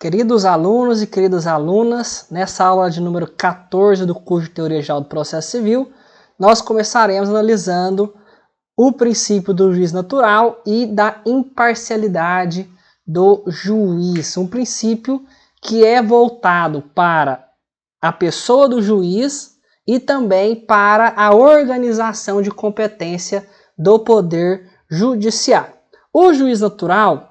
Queridos alunos e queridas alunas, nessa aula de número 14 do curso de Teoria Geral do Processo Civil, nós começaremos analisando o princípio do juiz natural e da imparcialidade do juiz. Um princípio que é voltado para a pessoa do juiz e também para a organização de competência do poder judiciário. O juiz natural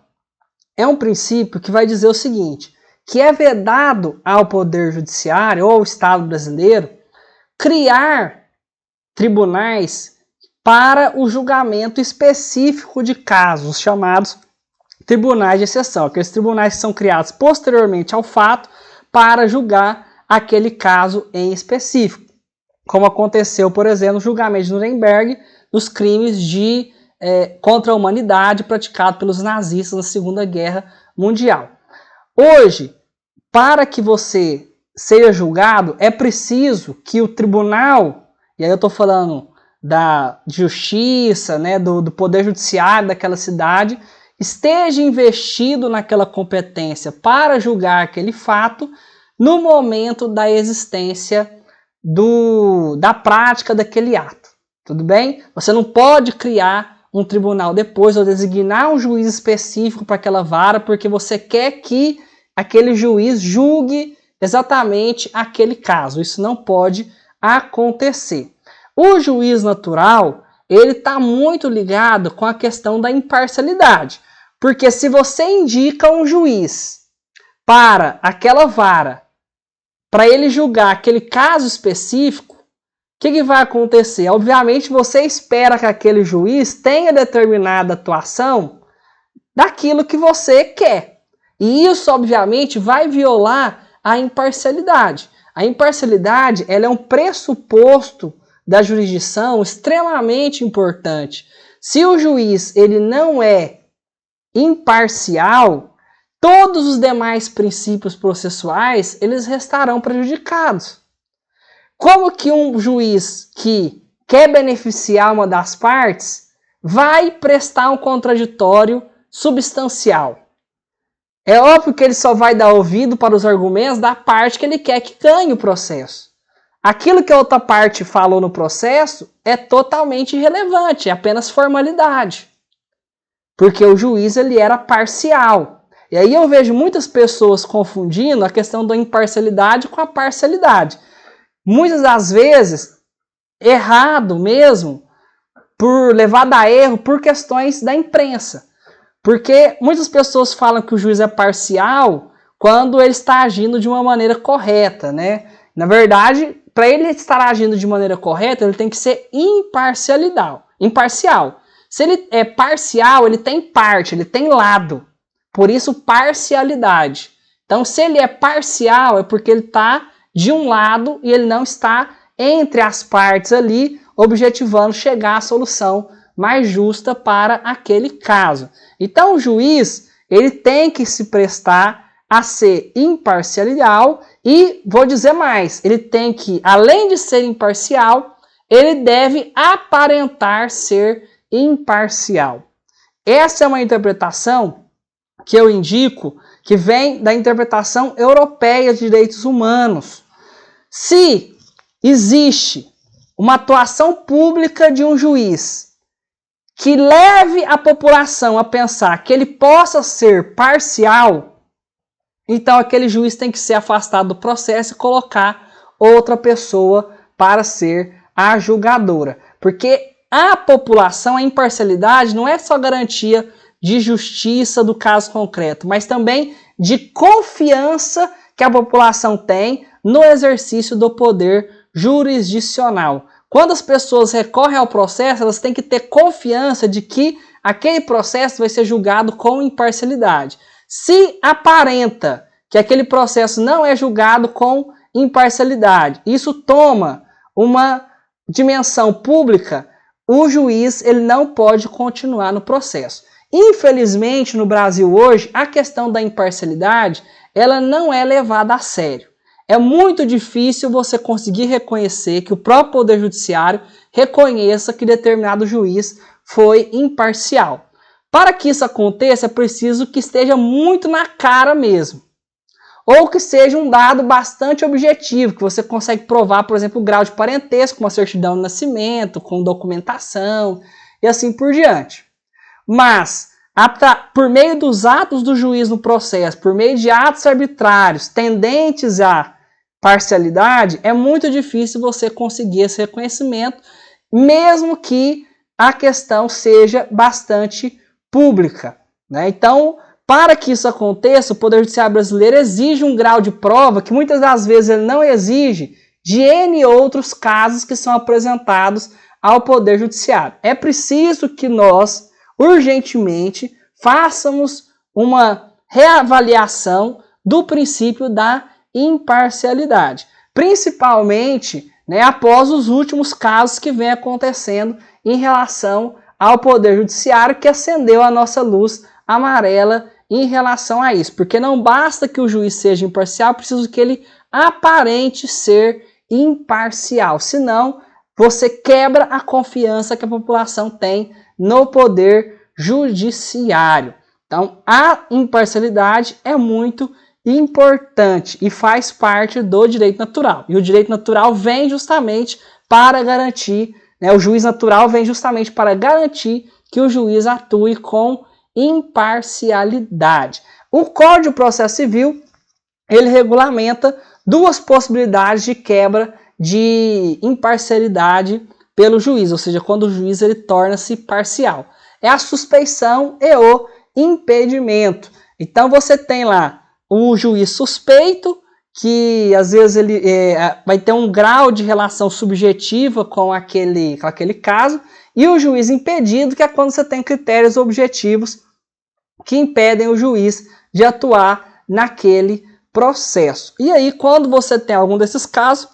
é um princípio que vai dizer o seguinte, que é vedado ao Poder Judiciário ou ao Estado brasileiro criar tribunais para o julgamento específico de casos, chamados tribunais de exceção. Aqueles tribunais que são criados posteriormente ao fato para julgar aquele caso em específico. Como aconteceu, por exemplo, no julgamento de Nuremberg dos crimes contra a humanidade praticado pelos nazistas na Segunda Guerra Mundial. Hoje, para que você seja julgado, é preciso que o tribunal, e aí eu estou falando da justiça, do Poder Judiciário daquela cidade, esteja investido naquela competência para julgar aquele fato no momento da existência da prática daquele ato. Tudo bem? Você não pode criar um tribunal depois ou designar um juiz específico para aquela vara porque você quer que aquele juiz julgue exatamente aquele caso. Isso não pode acontecer. O juiz natural, ele está muito ligado com a questão da imparcialidade. Porque se você indica um juiz para aquela vara, para ele julgar aquele caso específico, o que vai acontecer? Obviamente você espera que aquele juiz tenha determinada atuação daquilo que você quer. E isso, obviamente, vai violar a imparcialidade. A imparcialidade ela é um pressuposto da jurisdição extremamente importante. Se o juiz ele não é imparcial, todos os demais princípios processuais eles restarão prejudicados. Como que um juiz que quer beneficiar uma das partes vai prestar um contraditório substancial? É óbvio que ele só vai dar ouvido para os argumentos da parte que ele quer que ganhe o processo. Aquilo que a outra parte falou no processo é totalmente irrelevante, é apenas formalidade. Porque o juiz ele era parcial. E aí eu vejo muitas pessoas confundindo a questão da imparcialidade com a parcialidade. Muitas das vezes, errado mesmo, levado a erro por questões da imprensa. Porque muitas pessoas falam que o juiz é parcial quando ele está agindo de uma maneira correta, Na verdade, para ele estar agindo de maneira correta, ele tem que ser imparcial. Se ele é parcial, ele tem parte, ele tem lado. Por isso, parcialidade. Então, se ele é parcial, é porque ele está de um lado e ele não está entre as partes ali, objetivando chegar à solução mais justa para aquele caso. Então, o juiz ele tem que se prestar a ser imparcial e, vou dizer mais, ele tem que, além de ser imparcial, ele deve aparentar ser imparcial. Essa é uma interpretação que eu indico que vem da interpretação europeia de direitos humanos. Se existe uma atuação pública de um juiz que leve a população a pensar que ele possa ser parcial, então aquele juiz tem que ser afastado do processo e colocar outra pessoa para ser a julgadora. Porque a população, a imparcialidade não é só garantia de justiça do caso concreto, mas também de confiança que a população tem no exercício do poder jurisdicional. Quando as pessoas recorrem ao processo, elas têm que ter confiança de que aquele processo vai ser julgado com imparcialidade. Se aparenta que aquele processo não é julgado com imparcialidade, isso toma uma dimensão pública, o juiz ele não pode continuar no processo. Infelizmente, no Brasil hoje, a questão da imparcialidade ela não é levada a sério. É muito difícil você conseguir reconhecer que o próprio Poder Judiciário reconheça que determinado juiz foi imparcial. Para que isso aconteça, é preciso que esteja muito na cara mesmo. ou que seja um dado bastante objetivo, que você consegue provar, por exemplo, o grau de parentesco com uma certidão de nascimento, com documentação e assim por diante. Mas, por meio dos atos do juiz no processo, por meio de atos arbitrários tendentes à parcialidade, é muito difícil você conseguir esse reconhecimento, mesmo que a questão seja bastante pública, né? Então, para que isso aconteça, o Poder Judiciário brasileiro exige um grau de prova que muitas das vezes ele não exige de N outros casos que são apresentados ao Poder Judiciário. É preciso que nós, urgentemente, façamos uma reavaliação do princípio da imparcialidade, principalmente, né, após os últimos casos que vem acontecendo em relação ao Poder Judiciário, que acendeu a nossa luz amarela em relação a isso. Porque não basta que o juiz seja imparcial, preciso que ele aparente ser imparcial. Senão, você quebra a confiança que a população tem no Poder Judiciário. Então, a imparcialidade é muito importante e faz parte do direito natural. E o direito natural vem justamente para garantir, né, o juiz natural vem justamente para garantir que o juiz atue com imparcialidade. O Código de Processo Civil, ele regulamenta duas possibilidades de quebra de imparcialidade pelo juiz, ou seja, quando o juiz ele torna-se parcial. É a suspeição e o impedimento. Então você tem lá o juiz suspeito, que às vezes ele vai ter um grau de relação subjetiva com aquele caso, e o juiz impedido, que é quando você tem critérios objetivos que impedem o juiz de atuar naquele processo. E aí, quando você tem algum desses casos,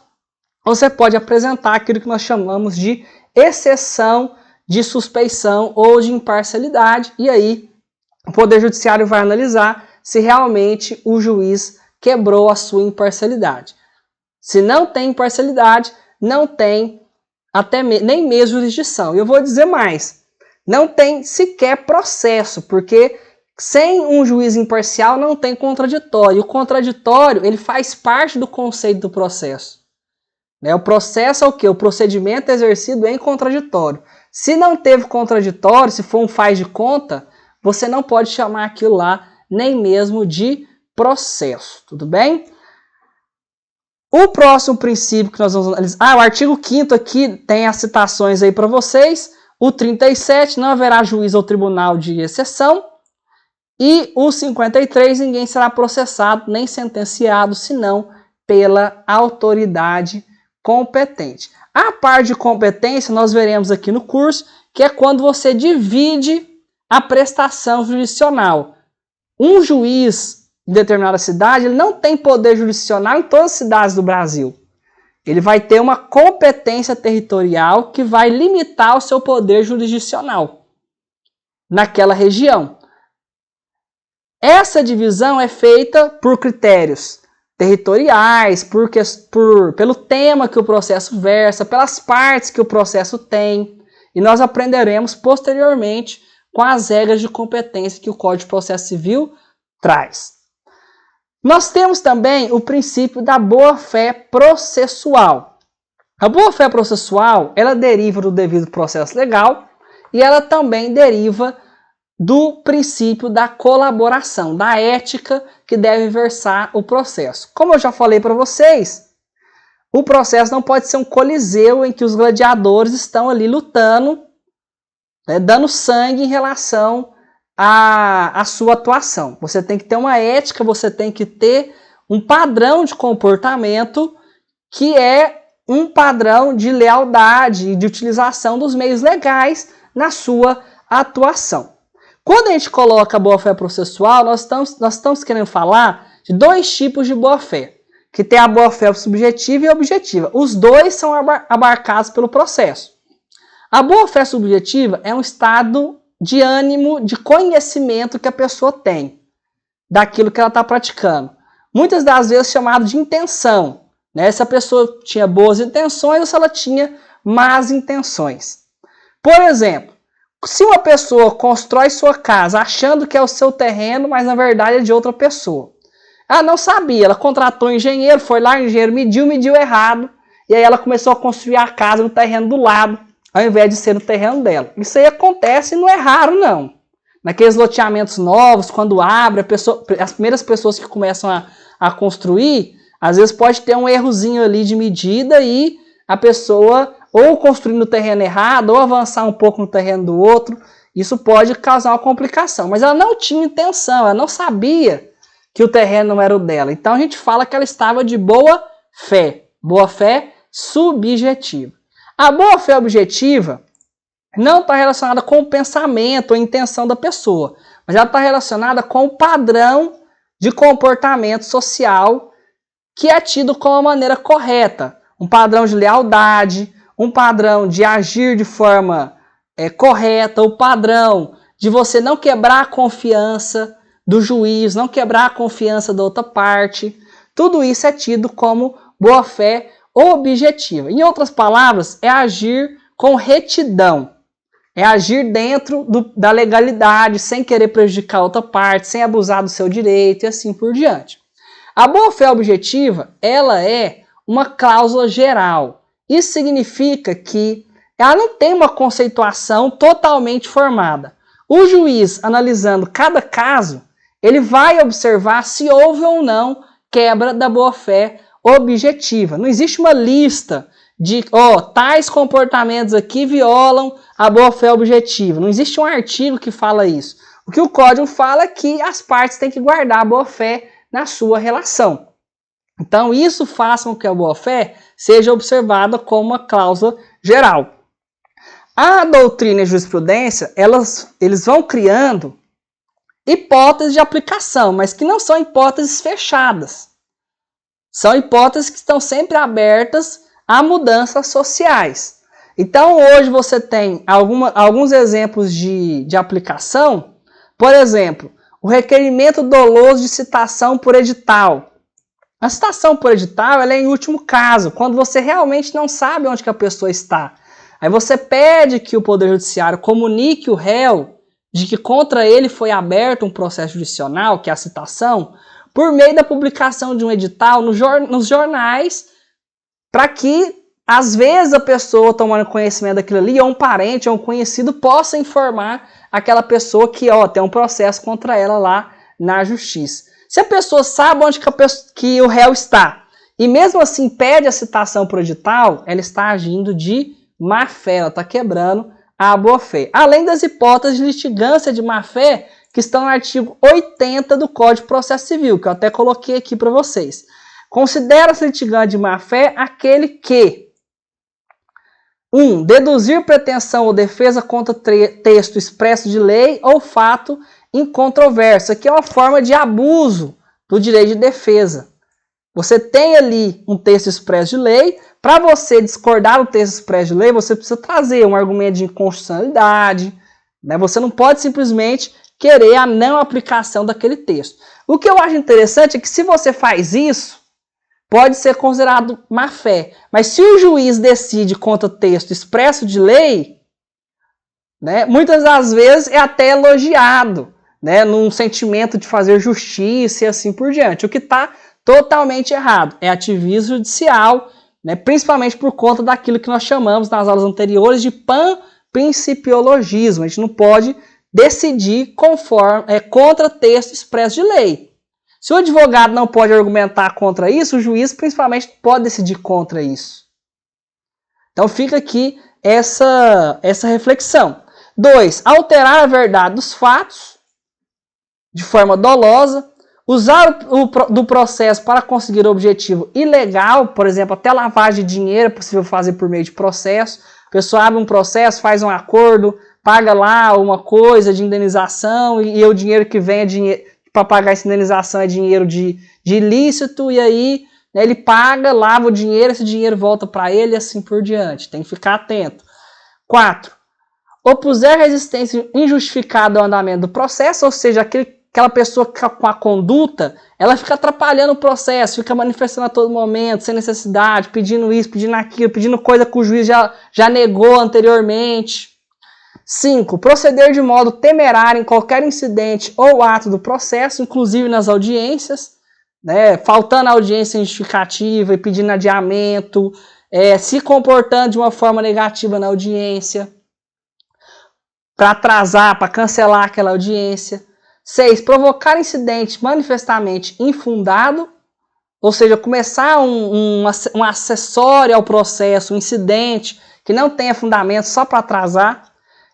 você pode apresentar aquilo que nós chamamos de exceção de suspeição ou de imparcialidade, e aí o Poder Judiciário vai analisar se realmente o juiz quebrou a sua imparcialidade. Se não tem imparcialidade, não tem nem mesmo jurisdição. E eu vou dizer mais, não tem sequer processo, porque sem um juiz imparcial não tem contraditório. E o contraditório, ele faz parte do conceito do processo. O processo é o quê? O procedimento exercido em contraditório. Se não teve contraditório, se for um faz de conta, você não pode chamar aquilo lá nem mesmo de processo, tudo bem? O próximo princípio que nós vamos analisar, o artigo 5º aqui tem as citações aí para vocês, o 37, não haverá juiz ou tribunal de exceção, e o 53, ninguém será processado nem sentenciado, senão pela autoridade competente. A parte de competência, nós veremos aqui no curso, que é quando você divide a prestação jurisdicional. Um juiz em determinada cidade, ele não tem poder jurisdicional em todas as cidades do Brasil. Ele vai ter uma competência territorial que vai limitar o seu poder jurisdicional naquela região. Essa divisão é feita por critérios territoriais, pelo tema que o processo versa, pelas partes que o processo tem. E nós aprenderemos posteriormente com as regras de competência que o Código de Processo Civil traz. Nós temos também o princípio da boa-fé processual. A boa-fé processual, ela deriva do devido processo legal e ela também deriva do princípio da colaboração, da ética que deve versar o processo. Como eu já falei para vocês, o processo não pode ser um coliseu em que os gladiadores estão ali lutando, né, dando sangue em relação à sua atuação. Você tem que ter uma ética, você tem que ter um padrão de comportamento que é um padrão de lealdade e de utilização dos meios legais na sua atuação. Quando a gente coloca a boa-fé processual, nós estamos querendo falar de dois tipos de boa-fé, que tem a boa-fé subjetiva e objetiva. Os dois são abarcados pelo processo. A boa-fé subjetiva é um estado de ânimo, de conhecimento que a pessoa tem daquilo que ela está praticando. Muitas das vezes chamado de intenção, né? Se a pessoa tinha boas intenções ou se ela tinha más intenções. Por exemplo, se uma pessoa constrói sua casa achando que é o seu terreno, mas na verdade é de outra pessoa. Ela não sabia, ela contratou um engenheiro, foi lá, o engenheiro mediu errado, e aí ela começou a construir a casa no terreno do lado, ao invés de ser no terreno dela. Isso aí acontece e não é raro, não. Naqueles loteamentos novos, quando abre, as primeiras pessoas que começam a construir, às vezes pode ter um errozinho ali de medida e a pessoa ou construir no terreno errado, ou avançar um pouco no terreno do outro. Isso pode causar uma complicação. Mas ela não tinha intenção, ela não sabia que o terreno não era o dela. Então a gente fala que ela estava de boa fé. Boa fé subjetiva. A boa fé objetiva não está relacionada com o pensamento ou a intenção da pessoa, mas ela está relacionada com o padrão de comportamento social que é tido como a maneira correta. Um padrão de lealdade, um padrão de agir de forma correta, o padrão de você não quebrar a confiança do juiz, não quebrar a confiança da outra parte. Tudo isso é tido como boa-fé objetiva. Em outras palavras, é agir com retidão. É agir dentro da legalidade, sem querer prejudicar a outra parte, sem abusar do seu direito e assim por diante. A boa-fé objetiva, ela é uma cláusula geral. Isso significa que ela não tem uma conceituação totalmente formada. O juiz, analisando cada caso, ele vai observar se houve ou não quebra da boa-fé objetiva. Não existe uma lista de tais comportamentos aqui violam a boa-fé objetiva. Não existe um artigo que fala isso. O que o código fala é que as partes têm que guardar a boa-fé na sua relação. Então, isso faz com que a boa-fé seja observada como uma cláusula geral. A doutrina e a jurisprudência, eles vão criando hipóteses de aplicação, mas que não são hipóteses fechadas. São hipóteses que estão sempre abertas a mudanças sociais. Então, hoje você tem alguns exemplos de aplicação. Por exemplo, o requerimento doloso de citação por edital. A citação por edital ela é em último caso, quando você realmente não sabe onde que a pessoa está. Aí você pede que o Poder Judiciário comunique o réu de que contra ele foi aberto um processo judicial, que é a citação, por meio da publicação de um edital nos jornais, para que, às vezes, a pessoa tomando conhecimento daquilo ali, ou um parente, ou um conhecido, possa informar aquela pessoa que tem um processo contra ela lá na justiça. Se a pessoa sabe onde que o réu está, e mesmo assim pede a citação por edital, ela está agindo de má-fé, ela está quebrando a boa-fé. Além das hipóteses de litigância de má-fé, que estão no artigo 80 do Código de Processo Civil, que eu até coloquei aqui para vocês. Considera-se litigante de má-fé aquele que 1. Deduzir pretensão ou defesa contra texto expresso de lei ou fato incontroverso. Aqui é uma forma de abuso do direito de defesa. Você tem ali um texto expresso de lei. Para você discordar do texto expresso de lei, você precisa trazer um argumento de inconstitucionalidade. Né? Você não pode simplesmente querer a não aplicação daquele texto. O que eu acho interessante é que se você faz isso, pode ser considerado má-fé. Mas se o juiz decide contra texto expresso de lei, né, muitas das vezes é até elogiado, né, num sentimento de fazer justiça e assim por diante. O que está totalmente errado é ativismo judicial, né, principalmente por conta daquilo que nós chamamos nas aulas anteriores de panprincipiologismo. A gente não pode decidir contra texto expresso de lei. Se o advogado não pode argumentar contra isso, o juiz principalmente pode decidir contra isso. Então fica aqui essa reflexão. 2. Alterar a verdade dos fatos de forma dolosa. Usar do processo para conseguir o objetivo ilegal, por exemplo, até lavagem de dinheiro é possível fazer por meio de processo. A pessoa abre um processo, faz um acordo, paga lá uma coisa de indenização e o dinheiro que vem para pagar essa indenização é dinheiro de ilícito, e aí né, ele paga, lava o dinheiro, esse dinheiro volta para ele e assim por diante. Tem que ficar atento. 4. Opuser resistência injustificada ao andamento do processo, ou seja, aquela pessoa com a conduta, ela fica atrapalhando o processo, fica manifestando a todo momento, sem necessidade, pedindo isso, pedindo aquilo, pedindo coisa que o juiz já negou anteriormente. 5. Proceder de modo temerário em qualquer incidente ou ato do processo, inclusive nas audiências. né, faltando audiência justificativa e pedindo adiamento, se comportando de uma forma negativa na audiência, para atrasar, para cancelar aquela audiência. 6. Provocar incidente manifestamente infundado, ou seja, começar um acessório ao processo, um incidente que não tenha fundamento só para atrasar.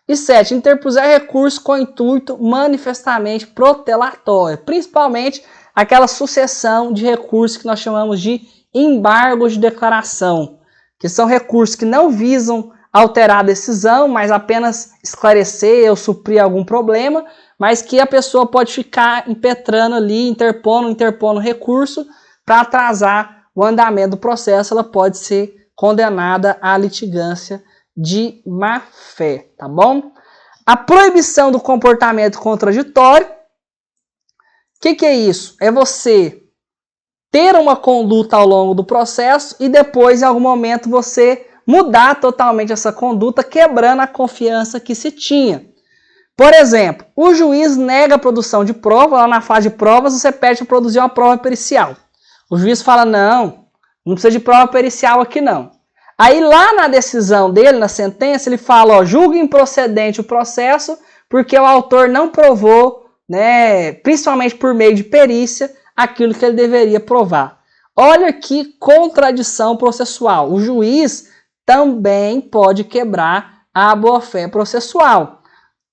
E 7. Interpuser recurso com intuito manifestamente protelatório, principalmente aquela sucessão de recursos que nós chamamos de embargos de declaração, que são recursos que não visam alterar a decisão, mas apenas esclarecer ou suprir algum problema, mas que a pessoa pode ficar impetrando ali, interpondo recurso para atrasar o andamento do processo. Ela pode ser condenada à litigância de má-fé, tá bom? A proibição do comportamento contraditório. O que é isso? É você ter uma conduta ao longo do processo e depois, em algum momento, você mudar totalmente essa conduta, quebrando a confiança que se tinha. Por exemplo, o juiz nega a produção de prova, lá na fase de provas você pede para produzir uma prova pericial. O juiz fala, não precisa de prova pericial aqui não. Aí lá na decisão dele, na sentença, ele fala, julga improcedente o processo porque o autor não provou, né, principalmente por meio de perícia, aquilo que ele deveria provar. Olha que contradição processual. O juiz também pode quebrar a boa-fé processual.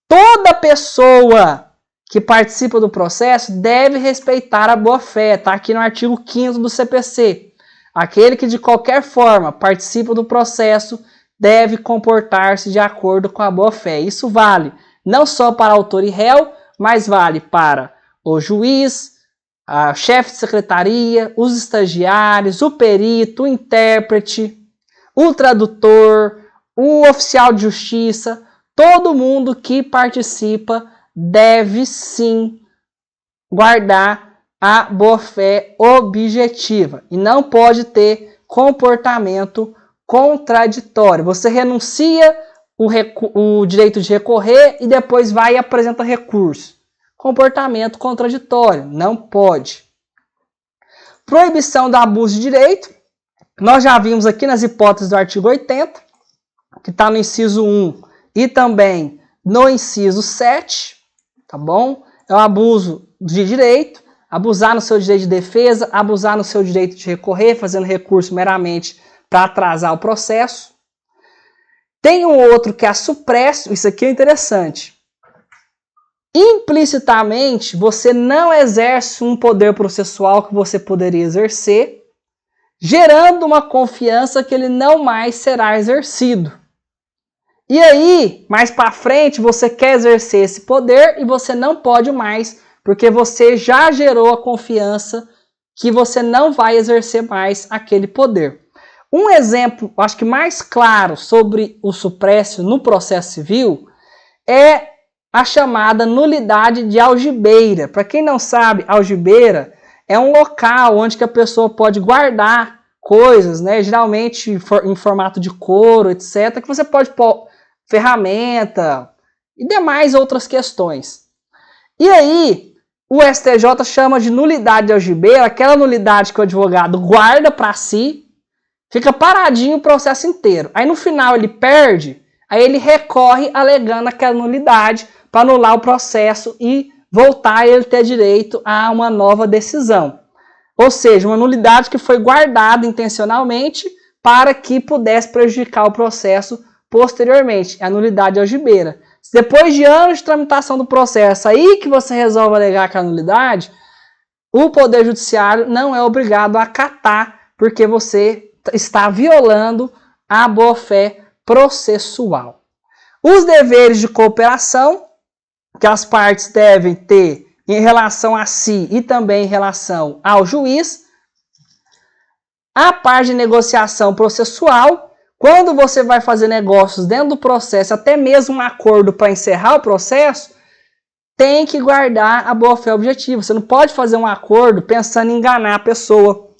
Toda pessoa que participa do processo deve respeitar a boa-fé. Está aqui no artigo 5º do CPC. Aquele que de qualquer forma participa do processo deve comportar-se de acordo com a boa-fé. Isso vale não só para autor e réu, mas vale para o juiz, a chefe de secretaria, os estagiários, o perito, o intérprete, o tradutor, o oficial de justiça. Todo mundo que participa deve sim guardar a boa-fé objetiva e não pode ter comportamento contraditório. Você renuncia o direito de recorrer e depois vai e apresenta recurso. Comportamento contraditório, não pode. Proibição do abuso de direito. Nós já vimos aqui nas hipóteses do artigo 80, que está no inciso 1 e também no inciso 7, tá bom? É um abuso de direito, abusar no seu direito de defesa, abusar no seu direito de recorrer, fazendo recurso meramente para atrasar o processo. Tem um outro que é a supresso, isso aqui é interessante. Implicitamente, você não exerce um poder processual que você poderia exercer, gerando uma confiança que ele não mais será exercido. E aí, mais para frente, você quer exercer esse poder e você não pode mais, porque você já gerou a confiança que você não vai exercer mais aquele poder. Um exemplo, acho que mais claro sobre o suprécio no processo civil é a chamada nulidade de algibeira. Para quem não sabe, algibeira é um local onde que a pessoa pode guardar coisas, né, geralmente em formato de couro, etc., que você pode pôr ferramenta e demais outras questões. E aí, o STJ chama de nulidade de algibeira, aquela nulidade que o advogado guarda para si, fica paradinho o processo inteiro. Aí no final ele perde, aí ele recorre alegando aquela nulidade para anular o processo e voltar a ele ter direito a uma nova decisão. Ou seja, uma nulidade que foi guardada intencionalmente para que pudesse prejudicar o processo posteriormente, a nulidade algibeira. Se depois de anos de tramitação do processo, aí que você resolve alegar aquela nulidade, o Poder Judiciário não é obrigado a acatar, porque você está violando a boa-fé processual. Os deveres de cooperação que as partes devem ter em relação a si e também em relação ao juiz. A parte de negociação processual, quando você vai fazer negócios dentro do processo, até mesmo um acordo para encerrar o processo, tem que guardar a boa-fé objetiva. Você não pode fazer um acordo pensando em enganar a pessoa,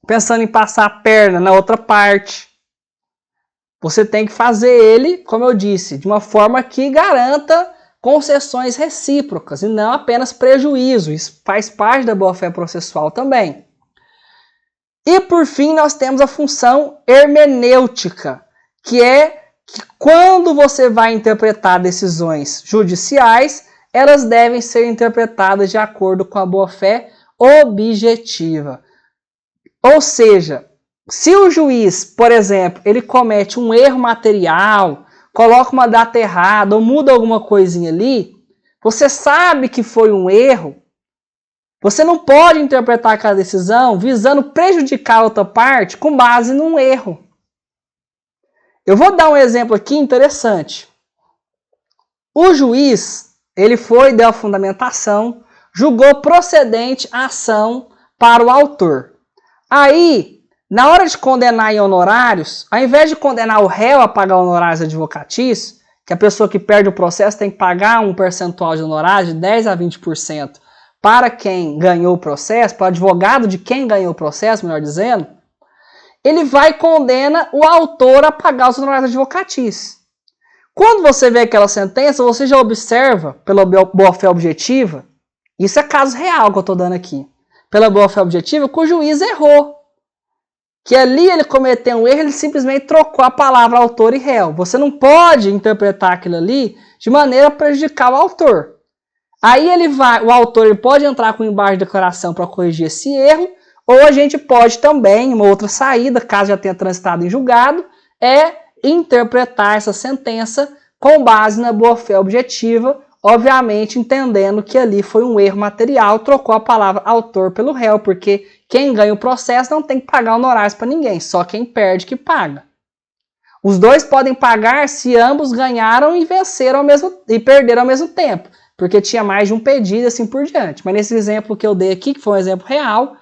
pensando em passar a perna na outra parte. Você tem que fazer ele, como eu disse, de uma forma que garanta concessões recíprocas e não apenas prejuízo. Isso faz parte da boa-fé processual também. E por fim nós temos a função hermenêutica, que é que quando você vai interpretar decisões judiciais, elas devem ser interpretadas de acordo com a boa-fé objetiva. Ou seja, se o juiz, por exemplo, ele comete um erro material, coloca uma data errada ou muda alguma coisinha ali, você sabe que foi um erro, você não pode interpretar aquela decisão visando prejudicar a outra parte com base num erro. Eu vou dar um exemplo aqui interessante. O juiz, ele deu a fundamentação, julgou procedente a ação para o autor. Aí, na hora de condenar em honorários, ao invés de condenar o réu a pagar honorários advocatícios, que a pessoa que perde o processo tem que pagar um percentual de honorários de 10 a 20% para quem ganhou o processo, para o advogado de quem ganhou o processo, melhor dizendo, ele vai e condena o autor a pagar os honorários advocatícios. Quando você vê aquela sentença, você já observa, pela boa-fé objetiva, isso é caso real que eu estou dando aqui, pela boa-fé objetiva, que o juiz errou. Que ali ele cometeu um erro, ele simplesmente trocou a palavra autor e réu. Você não pode interpretar aquilo ali de maneira a prejudicar o autor. Aí o autor ele pode entrar com embargo de declaração para corrigir esse erro, ou a gente pode também, uma outra saída, caso já tenha transitado em julgado, é interpretar essa sentença com base na boa-fé objetiva, obviamente entendendo que ali foi um erro material, trocou a palavra autor pelo réu, porque quem ganha o processo não tem que pagar honorários para ninguém, só quem perde que paga. Os dois podem pagar se ambos ganharam e venceram e perderam ao mesmo tempo, porque tinha mais de um pedido assim por diante. Mas nesse exemplo que eu dei aqui, que foi um exemplo real,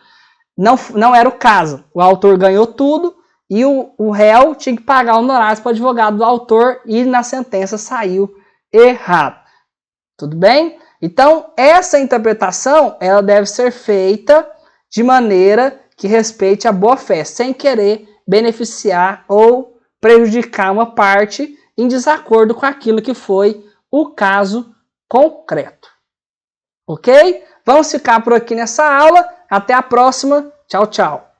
não era o caso. O autor ganhou tudo e o réu tinha que pagar honorários para o advogado do autor e na sentença saiu errado. Tudo bem? Então, essa interpretação ela deve ser feita de maneira que respeite a boa-fé, sem querer beneficiar ou prejudicar uma parte em desacordo com aquilo que foi o caso concreto. Ok? Vamos ficar por aqui nessa aula. Até a próxima. Tchau, tchau.